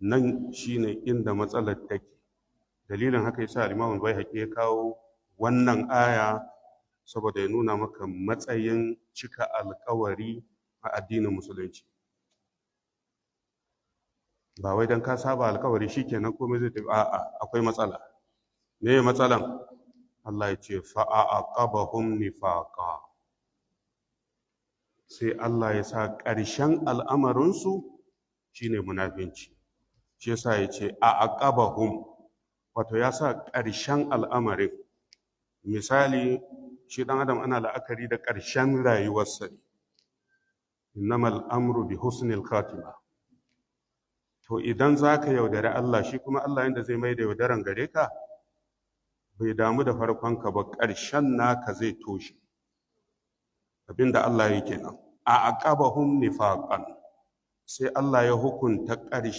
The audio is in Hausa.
nan shine inda matsalar take. Dalilin haka yasa al-Imam Baihaqi ya kawo wannan aya saboda ya nuna maka matsayin cika alkawari a addinin musulunci. Ba wai don ka saba alkawari shikenan komai zai tafi, a'a akwai matsala. Me matsalan? Allah ya ce fa'aqabahum nifaqa, sai Allah ya sa ƙarshen al'amarinsu shine munafinci. Shi yasa ya ce aqabahum, wato ya sa ƙarshen al'amarin. Misali, shi ɗan adam ana la'akari da ƙarshen rayuwarsa ne. Innamal amru bi husnil khatima. To idan za ka yaudari Allah, shi kuma Allah yadda zai mai da yaudaran gare ka, bai damu da farkonka ba, ƙarshen naka zai toshe. Abinda Allah yake nan. A aqabahum nifaqan, sai Allah ya hukunta ƙarshe